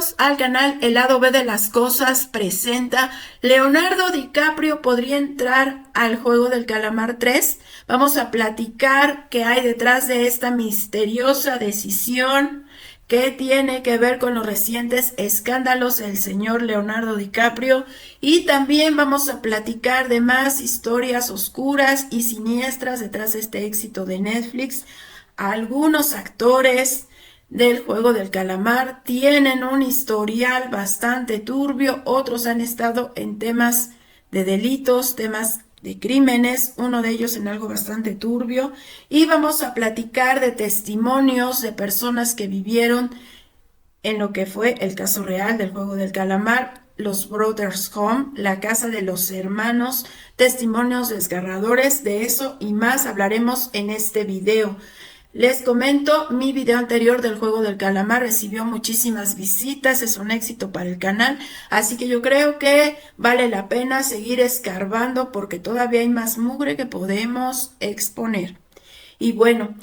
Bienvenidos al canal El Lado B de las Cosas presenta Leonardo DiCaprio podría entrar al Juego del Calamar 3. Vamos a platicar qué hay detrás de esta misteriosa decisión que tiene que ver con los recientes escándalos del señor Leonardo DiCaprio, y también vamos a platicar de más historias oscuras y siniestras detrás de este éxito de Netflix. Algunos actores del Juego del Calamar tienen un historial bastante turbio, otros han estado en temas de delitos, temas de crímenes, uno de ellos en algo bastante turbio, y vamos a platicar de testimonios de personas que vivieron en lo que fue el caso real del Juego del Calamar, los Brothers Home, la casa de los hermanos, testimonios desgarradores. De eso y más hablaremos en este video. Les comento, mi video anterior del Juego del Calamar recibió muchísimas visitas, es un éxito para el canal, así que yo creo que vale la pena seguir escarbando porque todavía hay más mugre que podemos exponer. Y bueno,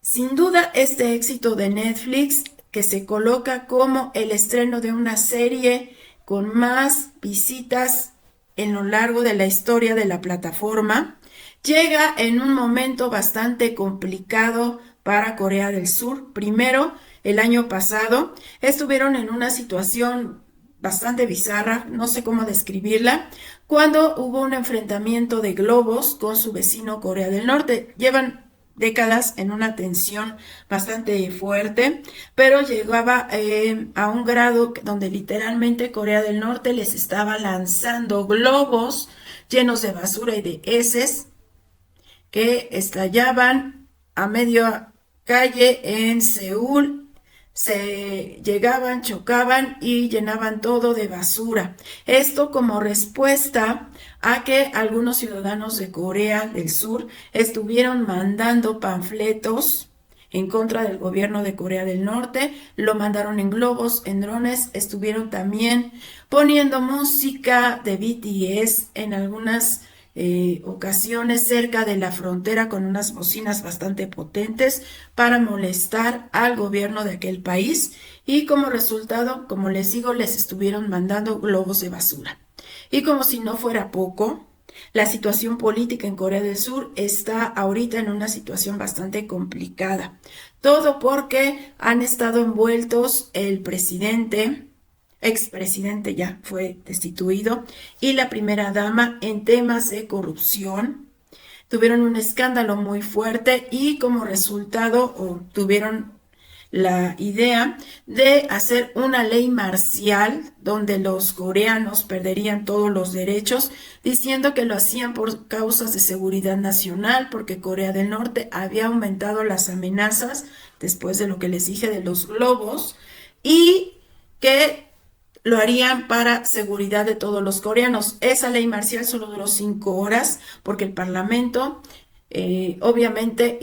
sin duda este éxito de Netflix, que se coloca como el estreno de una serie con más visitas en lo largo de la historia de la plataforma, llega en un momento bastante complicado para Corea del Sur. Primero, el año pasado estuvieron en una situación bastante bizarra, no sé cómo describirla, cuando hubo un enfrentamiento de globos con su vecino Corea del Norte. Llevan décadas en una tensión bastante fuerte, pero llegaba a un grado donde literalmente Corea del Norte les estaba lanzando globos llenos de basura y de heces que estallaban a media calle en Seúl. Se llegaban, chocaban y llenaban todo de basura. Esto como respuesta a que algunos ciudadanos de Corea del Sur estuvieron mandando panfletos en contra del gobierno de Corea del Norte. Lo mandaron en globos, en drones, estuvieron también poniendo música de BTS en algunas ocasiones cerca de la frontera con unas bocinas bastante potentes para molestar al gobierno de aquel país, y como resultado, como les digo, les estuvieron mandando globos de basura. Y como si no fuera poco, la situación política en Corea del Sur está ahorita en una situación bastante complicada. Todo porque han estado envueltos el presidente, expresidente ya fue destituido, y la primera dama en temas de corrupción. Tuvieron un escándalo muy fuerte y como resultado tuvieron la idea de hacer una ley marcial donde los coreanos perderían todos los derechos, diciendo que lo hacían por causas de seguridad nacional, porque Corea del Norte había aumentado las amenazas después de lo que les dije de los globos, y que lo harían para seguridad de todos los coreanos. Esa ley marcial solo duró 5 horas porque el Parlamento obviamente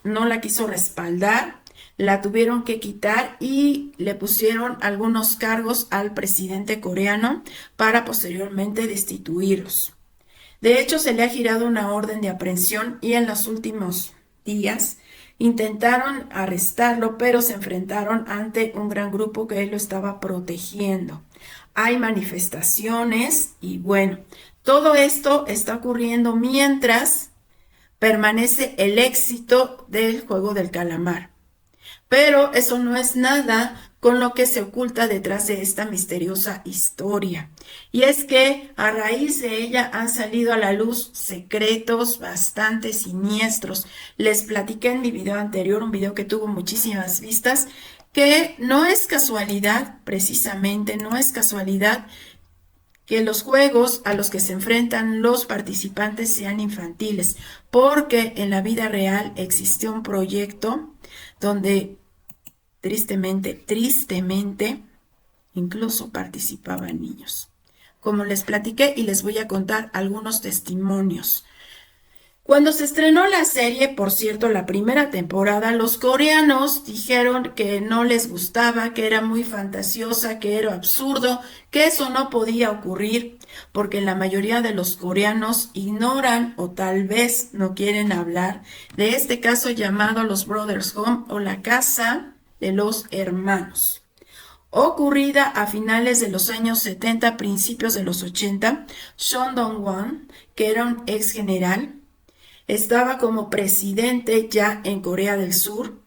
no la quiso respaldar, la tuvieron que quitar y le pusieron algunos cargos al presidente coreano para posteriormente destituirlos. De hecho, se le ha girado una orden de aprehensión y en los últimos días intentaron arrestarlo, pero se enfrentaron ante un gran grupo que él lo estaba protegiendo. Hay manifestaciones y bueno, todo esto está ocurriendo mientras permanece el éxito del Juego del Calamar. Pero eso no es nada con lo que se oculta detrás de esta misteriosa historia. Y es que a raíz de ella han salido a la luz secretos bastante siniestros. Les platiqué en mi video anterior, un video que tuvo muchísimas vistas, que no es casualidad, precisamente, no es casualidad que los juegos a los que se enfrentan los participantes sean infantiles, porque en la vida real existió un proyecto donde tristemente, incluso participaban niños. Como les platiqué y les voy a contar algunos testimonios. Cuando se estrenó la serie, por cierto, la primera temporada, los coreanos dijeron que no les gustaba, que era muy fantasiosa, que era absurdo, que eso no podía ocurrir, porque la mayoría de los coreanos ignoran o tal vez no quieren hablar de este caso llamado los Brothers Home o la casa de los hermanos. ocurrida a finales de los años 70, principios de los 80. Son Dong-hwan, que era un ex general, estaba como presidente ya en Corea del Sur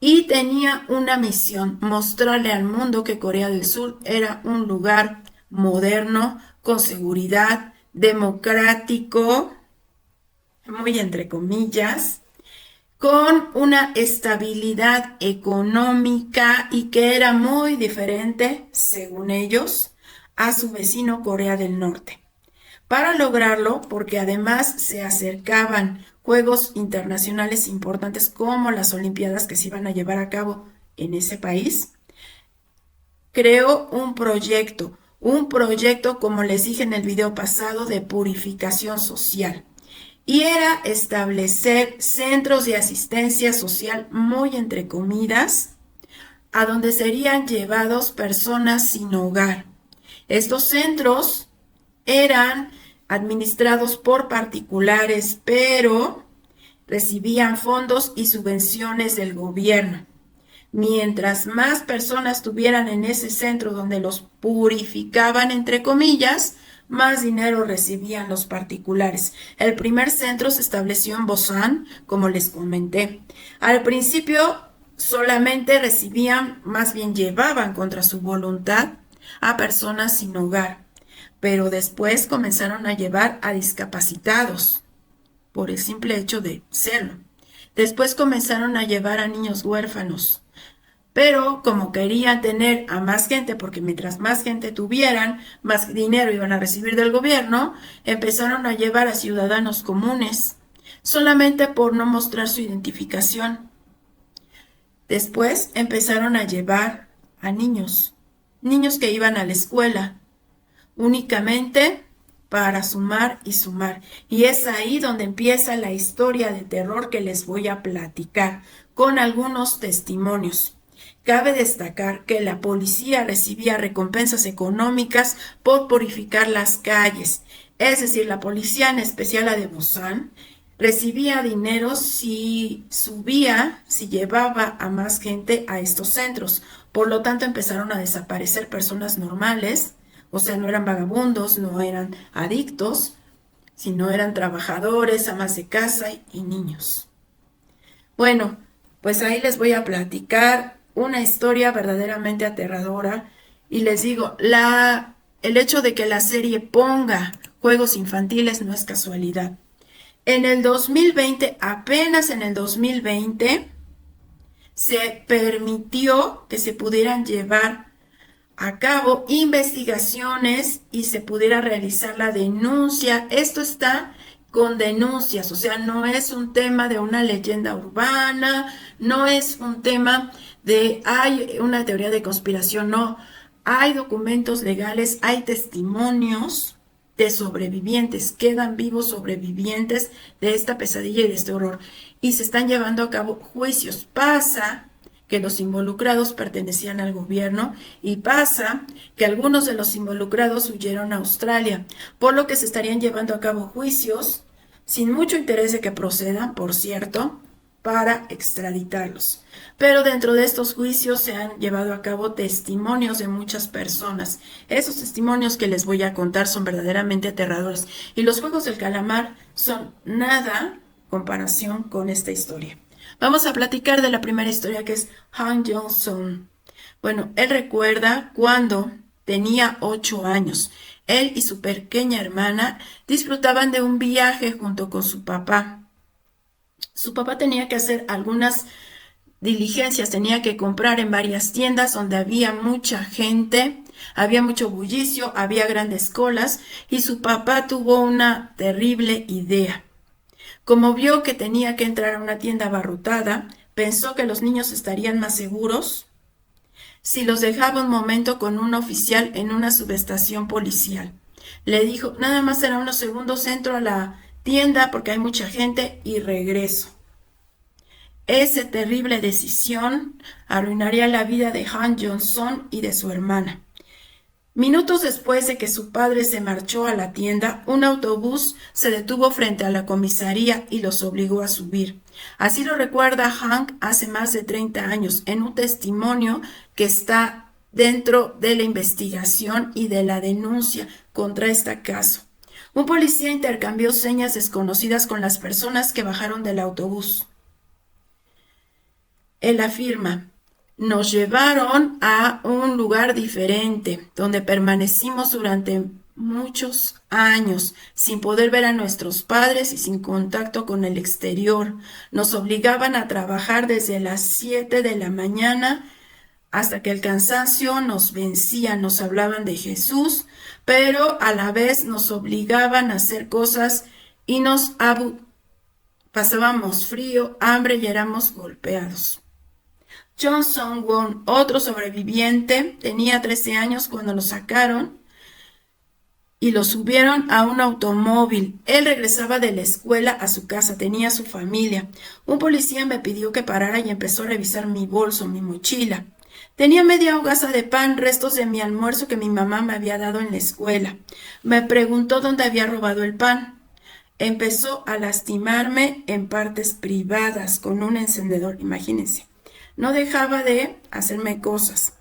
y tenía una misión: mostrarle al mundo que Corea del Sur era un lugar moderno, con seguridad, democrático, muy entre comillas, con una estabilidad económica y que era muy diferente, según ellos, a su vecino Corea del Norte. Para lograrlo, porque además se acercaban juegos internacionales importantes como las Olimpiadas que se iban a llevar a cabo en ese país, creó un proyecto, como les dije en el video pasado, de purificación social. Y era establecer centros de asistencia social, muy entre comillas, a donde serían llevados personas sin hogar. Estos centros eran administrados por particulares, pero recibían fondos y subvenciones del gobierno. Mientras más personas tuvieran en ese centro donde los purificaban, entre comillas, más dinero recibían los particulares. El primer centro se estableció en Busan, como les comenté. Al principio solamente recibían, más bien llevaban contra su voluntad a personas sin hogar, pero después comenzaron a llevar a discapacitados por el simple hecho de serlo. Después comenzaron a llevar a niños huérfanos, pero como querían tener a más gente, porque mientras más gente tuvieran, más dinero iban a recibir del gobierno, empezaron a llevar a ciudadanos comunes, solamente por no mostrar su identificación. Después empezaron a llevar a niños que iban a la escuela, únicamente para sumar y sumar. Y es ahí donde empieza la historia de terror que les voy a platicar, con algunos testimonios. Cabe destacar que la policía recibía recompensas económicas por purificar las calles. Es decir, la policía, en especial la de Busan, recibía dinero si llevaba a más gente a estos centros. Por lo tanto, empezaron a desaparecer personas normales, o sea, no eran vagabundos, no eran adictos, sino eran trabajadores, amas de casa y niños. Bueno, pues ahí les voy a platicar una historia verdaderamente aterradora. Y les digo, el hecho de que la serie ponga juegos infantiles no es casualidad. En el 2020, apenas en el 2020, se permitió que se pudieran llevar a cabo investigaciones y se pudiera realizar la denuncia. Esto está con denuncias, o sea, no es un tema de una leyenda urbana, no es un tema de hay una teoría de conspiración, no, hay documentos legales, hay testimonios de sobrevivientes, quedan vivos sobrevivientes de esta pesadilla y de este horror, y se están llevando a cabo juicios. Pasa que los involucrados pertenecían al gobierno y pasa que algunos de los involucrados huyeron a Australia, por lo que se estarían llevando a cabo juicios sin mucho interés de que procedan, por cierto, para extraditarlos. Pero dentro de estos juicios se han llevado a cabo testimonios de muchas personas. Esos testimonios que les voy a contar son verdaderamente aterradores, y los Juegos del Calamar son nada en comparación con esta historia. Vamos a platicar de la primera historia, que es Han Jong-sung. Bueno, él recuerda cuando tenía 8 años. Él y su pequeña hermana disfrutaban de un viaje junto con su papá. Su papá tenía que hacer algunas diligencias, tenía que comprar en varias tiendas donde había mucha gente, había mucho bullicio, había grandes colas, y su papá tuvo una terrible idea. Como vio que tenía que entrar a una tienda abarrotada, pensó que los niños estarían más seguros si los dejaba un momento con un oficial en una subestación policial. Le dijo: nada más será unos segundos, entro a la tienda porque hay mucha gente y regreso. Esa terrible decisión arruinaría la vida de Han Jong-sung y de su hermana. Minutos después de que su padre se marchó a la tienda, un autobús se detuvo frente a la comisaría y los obligó a subir. Así lo recuerda Hank hace más de 30 años, en un testimonio que está dentro de la investigación y de la denuncia contra este caso. Un policía intercambió señas desconocidas con las personas que bajaron del autobús. Él afirma: nos llevaron a un lugar diferente, donde permanecimos durante muchos años, sin poder ver a nuestros padres y sin contacto con el exterior. Nos obligaban a trabajar desde las 7 de la mañana hasta que el cansancio nos vencía. Nos hablaban de Jesús, pero a la vez nos obligaban a hacer cosas y pasábamos frío, hambre y éramos golpeados. John Song-won, otro sobreviviente, tenía 13 años cuando lo sacaron y lo subieron a un automóvil. Él regresaba de la escuela a su casa, tenía su familia. Un policía me pidió que parara y empezó a revisar mi bolso, mi mochila. Tenía media hogaza de pan, restos de mi almuerzo que mi mamá me había dado en la escuela. Me preguntó dónde había robado el pan. Empezó a lastimarme en partes privadas con un encendedor, imagínense. No dejaba de hacerme cosas.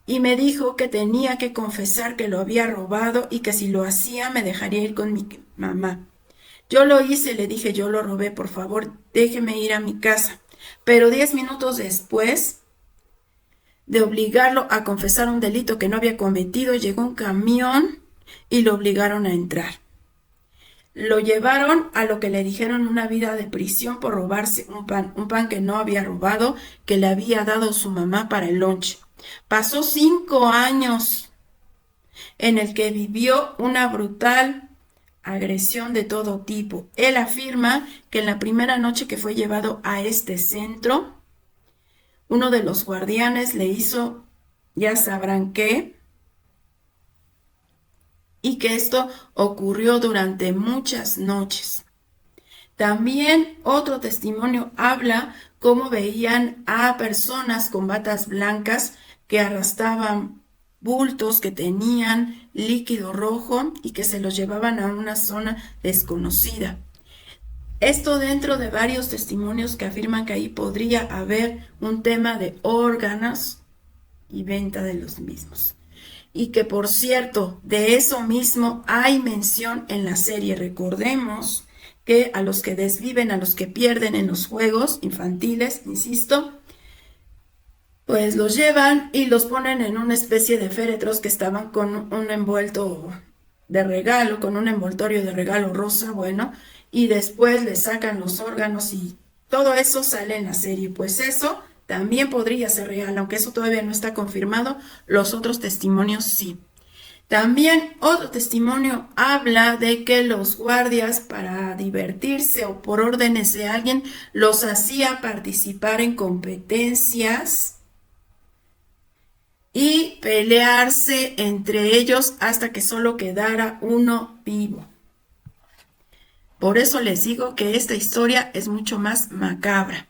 Y me dijo que tenía que confesar que lo había robado y que si lo hacía me dejaría ir con mi mamá. Yo lo hice, le dije: yo lo robé, por favor, déjeme ir a mi casa. Pero 10 minutos después de obligarlo a confesar un delito que no había cometido, llegó un camión y lo obligaron a entrar. Lo llevaron a lo que le dijeron una vida de prisión por robarse un pan que no había robado, que le había dado su mamá para el lunch. Pasó 5 años en el que vivió una brutal agresión de todo tipo. Él afirma que en la primera noche que fue llevado a este centro, uno de los guardianes le hizo, ya sabrán qué, y que esto ocurrió durante muchas noches. También otro testimonio habla cómo veían a personas con batas blancas que arrastraban bultos que tenían líquido rojo y que se los llevaban a una zona desconocida. Esto dentro de varios testimonios que afirman que ahí podría haber un tema de órganos y venta de los mismos. Y que, por cierto, de eso mismo hay mención en la serie. Recordemos que a los que desviven, a los que pierden en los juegos infantiles, insisto, pues los llevan y los ponen en una especie de féretros que estaban con un envuelto de regalo, con un envoltorio de regalo rosa, bueno, y después les sacan los órganos y todo eso sale en la serie. Pues eso también podría ser real, aunque eso todavía no está confirmado. Los otros testimonios sí. También otro testimonio habla de que los guardias, para divertirse o por órdenes de alguien, los hacía participar en competencias y pelearse entre ellos hasta que solo quedara uno vivo. Por eso les digo que esta historia es mucho más macabra.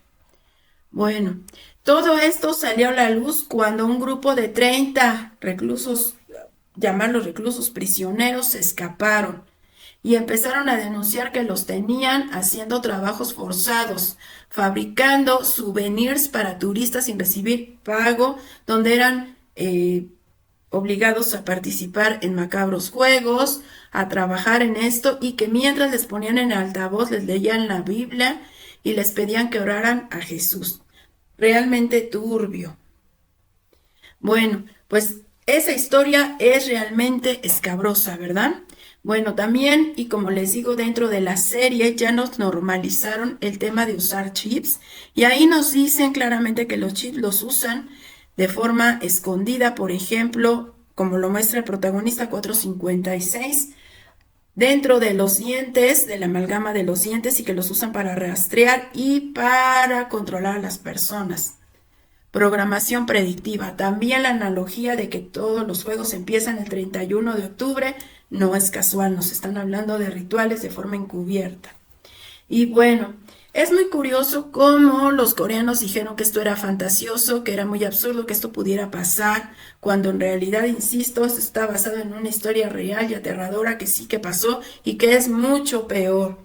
Bueno, todo esto salió a la luz cuando un grupo de 30 reclusos, llamarlos reclusos prisioneros, se escaparon y empezaron a denunciar que los tenían haciendo trabajos forzados, fabricando souvenirs para turistas sin recibir pago, donde eran obligados a participar en macabros juegos, a trabajar en esto, y que mientras les ponían en altavoz les leían la Biblia y les pedían que oraran a Jesús. Realmente turbio. Bueno, pues esa historia es realmente escabrosa, ¿verdad? Bueno, también, y como les digo, dentro de la serie ya nos normalizaron el tema de usar chips, y ahí nos dicen claramente que los chips los usan de forma escondida, por ejemplo, como lo muestra el protagonista 456, dentro de los dientes, de la amalgama de los dientes, y que los usan para rastrear y para controlar a las personas. Programación predictiva. También la analogía de que todos los juegos empiezan el 31 de octubre no es casual, nos están hablando de rituales de forma encubierta. Y bueno, es muy curioso cómo los coreanos dijeron que esto era fantasioso, que era muy absurdo que esto pudiera pasar, cuando en realidad, insisto, esto está basado en una historia real y aterradora que sí que pasó y que es mucho peor.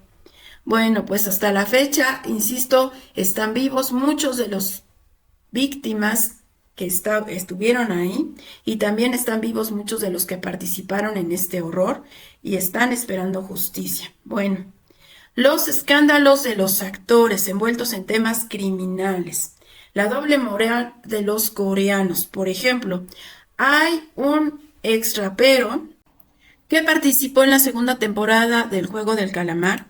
Bueno, pues hasta la fecha, insisto, están vivos muchos de los víctimas que estuvieron ahí y también están vivos muchos de los que participaron en este horror y están esperando justicia. Bueno, los escándalos de los actores envueltos en temas criminales, la doble moral de los coreanos. Por ejemplo, hay un ex rapero que participó en la segunda temporada del Juego del Calamar.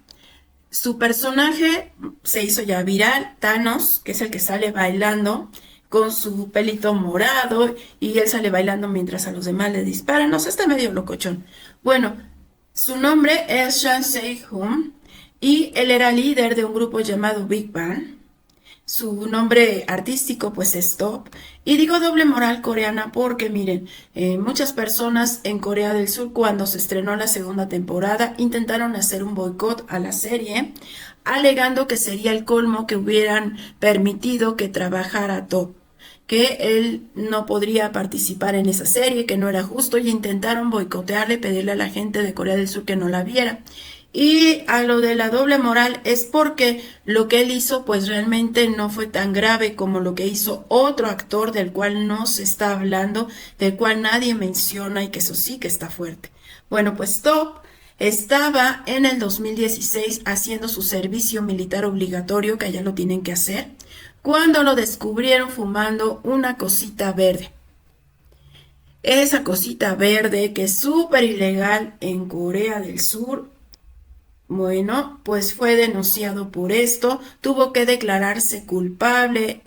Su personaje se hizo ya viral, Thanos, que es el que sale bailando con su pelito morado y él sale bailando mientras a los demás le disparan. No sé, está medio locochón. Bueno, su nombre es Shan Se-hoon y él era líder de un grupo llamado Big Bang. Su nombre artístico pues es Top. Y digo doble moral coreana porque miren, muchas personas en Corea del Sur cuando se estrenó la segunda temporada intentaron hacer un boicot a la serie, alegando que sería el colmo que hubieran permitido que trabajara Top, que él no podría participar en esa serie, que no era justo, y intentaron boicotearle, pedirle a la gente de Corea del Sur que no la viera. Y a lo de la doble moral es porque lo que él hizo pues realmente no fue tan grave como lo que hizo otro actor del cual no se está hablando, del cual nadie menciona y que eso sí que está fuerte. Bueno, pues Top estaba en el 2016 haciendo su servicio militar obligatorio, que allá lo tienen que hacer, cuando lo descubrieron fumando una cosita verde. Esa cosita verde que es súper ilegal en Corea del Sur. Bueno, pues fue denunciado por esto, tuvo que declararse culpable,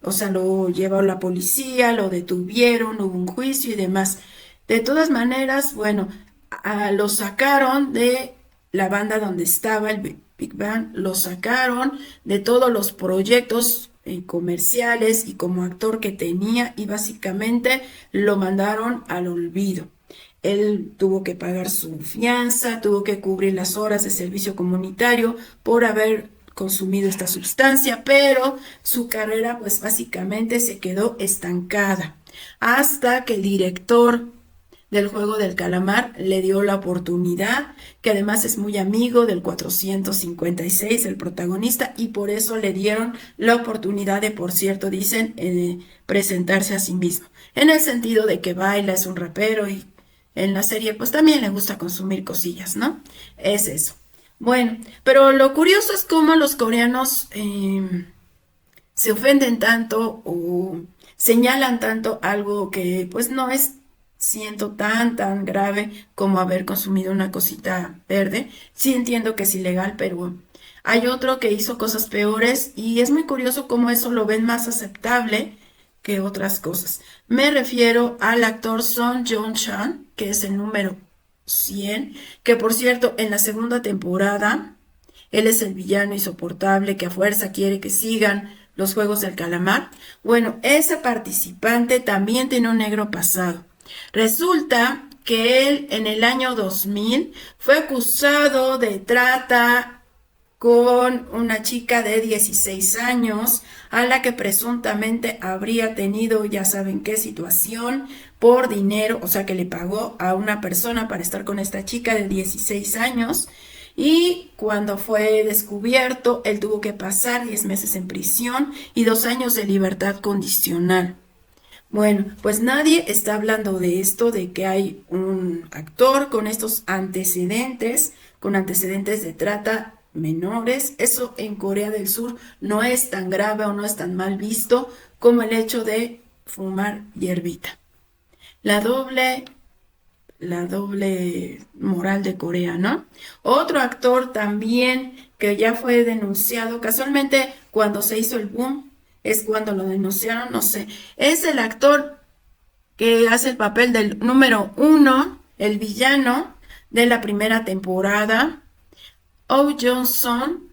o sea, lo llevó la policía, lo detuvieron, hubo un juicio y demás. De todas maneras, bueno, lo sacaron de la banda donde estaba el Big Bang, lo sacaron de todos los proyectos comerciales y como actor que tenía y básicamente lo mandaron al olvido. Él tuvo que pagar su fianza, tuvo que cubrir las horas de servicio comunitario por haber consumido esta sustancia, pero su carrera pues básicamente se quedó estancada hasta que el director del Juego del Calamar le dio la oportunidad, que además es muy amigo del 456, el protagonista, y por eso le dieron la oportunidad de, por cierto, dicen, presentarse a sí mismo, en el sentido de que baila, es un rapero y en la serie pues también le gusta consumir cosillas, ¿no? Es eso. Bueno, pero lo curioso es cómo los coreanos se ofenden tanto o señalan tanto algo que pues no es, siento, tan grave como haber consumido una cosita verde. Sí entiendo que es ilegal, pero hay otro que hizo cosas peores y es muy curioso cómo eso lo ven más aceptable que otras cosas. Me refiero al actor Son Joong-chan, que es el número 100, que por cierto, en la segunda temporada, él es el villano insoportable que a fuerza quiere que sigan los Juegos del Calamar. Bueno, ese participante también tiene un negro pasado. Resulta que él en el año 2000 fue acusado de trata con una chica de 16 años a la que presuntamente habría tenido, ya saben qué situación, por dinero, o sea que le pagó a una persona para estar con esta chica de 16 años y cuando fue descubierto, él tuvo que pasar 10 meses en prisión y 2 años de libertad condicional. Bueno, pues nadie está hablando de esto, de que hay un actor con estos antecedentes, con antecedentes de trata menores. Eso en Corea del Sur no es tan grave o no es tan mal visto como el hecho de fumar hierbita. La doble moral de Corea, ¿no? Otro actor también que ya fue denunciado, casualmente cuando se hizo el boom, es cuando lo denunciaron, no sé, es el actor que hace el papel del número 1, el villano de la primera temporada, Oh Johnson.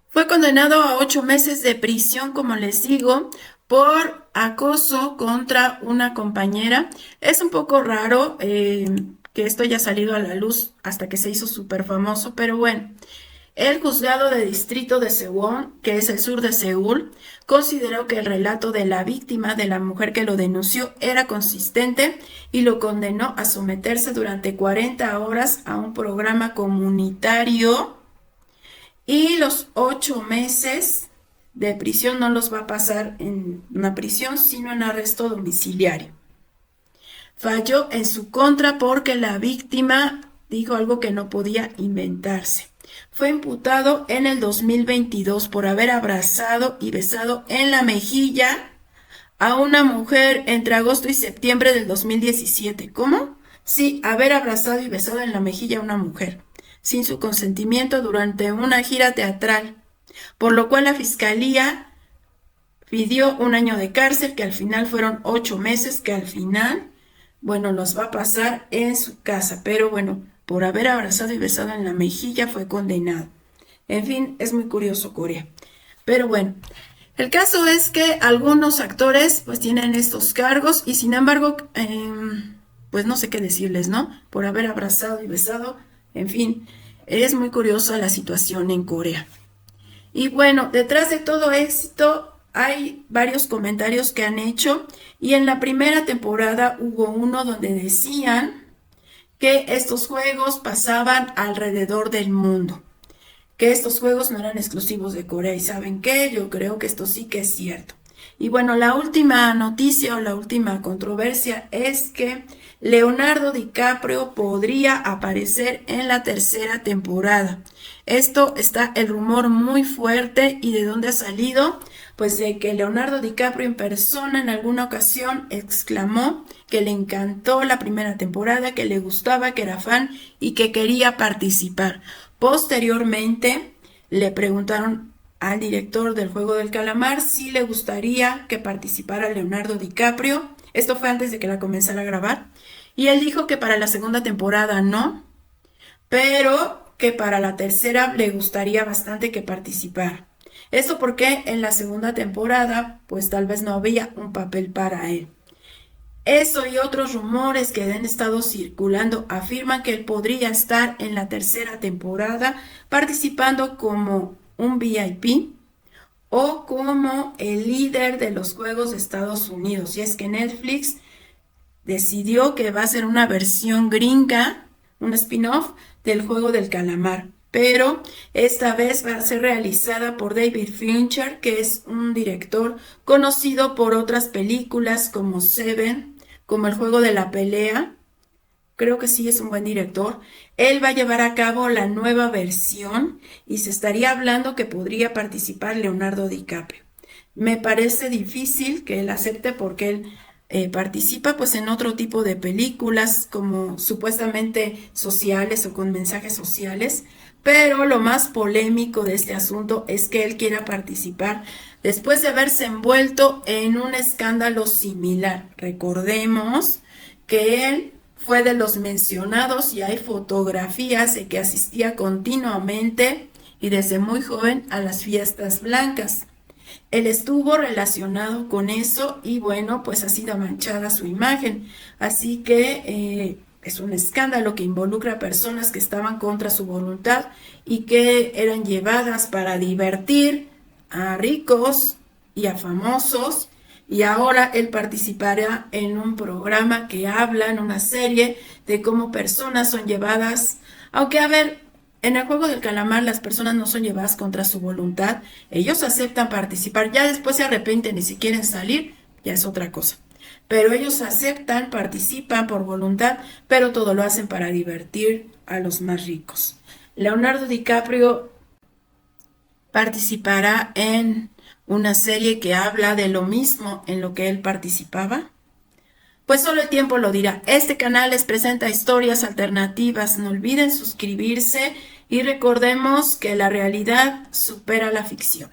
Fue condenado a 8 meses de prisión, como les digo, por acoso contra una compañera. Es un poco raro que esto haya salido a la luz hasta que se hizo súper famoso, pero bueno. El juzgado de distrito de Sewon, que es el sur de Seúl, consideró que el relato de la víctima, de la mujer que lo denunció, era consistente y lo condenó a someterse durante 40 horas a un programa comunitario y los 8 meses de prisión no los va a pasar en una prisión, sino en arresto domiciliario. Falló en su contra porque la víctima dijo algo que no podía inventarse. Fue imputado en el 2022 por haber abrazado y besado en la mejilla a una mujer entre agosto y septiembre del 2017. ¿Cómo? Sí, haber abrazado y besado en la mejilla a una mujer, sin su consentimiento durante una gira teatral, por lo cual la fiscalía pidió 1 año de cárcel, que al final fueron 8 meses, que al final, bueno, los va a pasar en su casa, pero bueno, por haber abrazado y besado en la mejilla fue condenado. En fin, es muy curioso Corea. Pero bueno, el caso es que algunos actores pues tienen estos cargos y sin embargo, pues no sé qué decirles, ¿no? Por haber abrazado y besado, en fin, es muy curiosa la situación en Corea. Y bueno, detrás de todo éxito hay varios comentarios que han hecho y en la primera temporada hubo uno donde decían que estos juegos pasaban alrededor del mundo, que estos juegos no eran exclusivos de Corea. ¿Y saben qué? Yo creo que esto sí que es cierto. Y bueno, la última noticia o la última controversia es que Leonardo DiCaprio podría aparecer en la tercera temporada. Esto está el rumor muy fuerte. ¿Y de dónde ha salido? Pues de que Leonardo DiCaprio en persona en alguna ocasión exclamó que le encantó la primera temporada, que le gustaba, que era fan y que quería participar. Posteriormente le preguntaron al director del Juego del Calamar si le gustaría que participara Leonardo DiCaprio. Esto fue antes de que la comenzara a grabar. Y él dijo que para la segunda temporada no, pero que para la tercera le gustaría bastante que participara. Esto porque en la segunda temporada pues tal vez no había un papel para él. Eso y otros rumores que han estado circulando afirman que él podría estar en la tercera temporada participando como un VIP o como el líder de los Juegos de Estados Unidos. Y es que Netflix decidió que va a ser una versión gringa, un spin-off del Juego del Calamar. Pero esta vez va a ser realizada por David Fincher, que es un director conocido por otras películas como Seven, como El Juego de la Pelea. Creo que sí es un buen director. Él va a llevar a cabo la nueva versión y se estaría hablando que podría participar Leonardo DiCaprio. Me parece difícil que él acepte porque él participa pues en otro tipo de películas como supuestamente sociales o con mensajes sociales, pero lo más polémico de este asunto es que él quiera participar después de haberse envuelto en un escándalo similar. Recordemos que él fue de los mencionados y hay fotografías de que asistía continuamente y desde muy joven a las fiestas blancas. Él estuvo relacionado con eso y bueno, pues ha sido manchada su imagen. Así que es un escándalo que involucra a personas que estaban contra su voluntad y que eran llevadas para divertir a ricos y a famosos. Y ahora él participará en un programa que habla, en una serie, de cómo personas son llevadas, aunque a ver, en el Juego del Calamar las personas no son llevadas contra su voluntad, ellos aceptan participar, ya después se arrepienten y si quieren salir, ya es otra cosa. Pero ellos aceptan, participan por voluntad, pero todo lo hacen para divertir a los más ricos. Leonardo DiCaprio participará en una serie que habla de lo mismo en lo que él participaba. Pues solo el tiempo lo dirá. Este canal les presenta historias alternativas. No olviden suscribirse y recordemos que la realidad supera la ficción.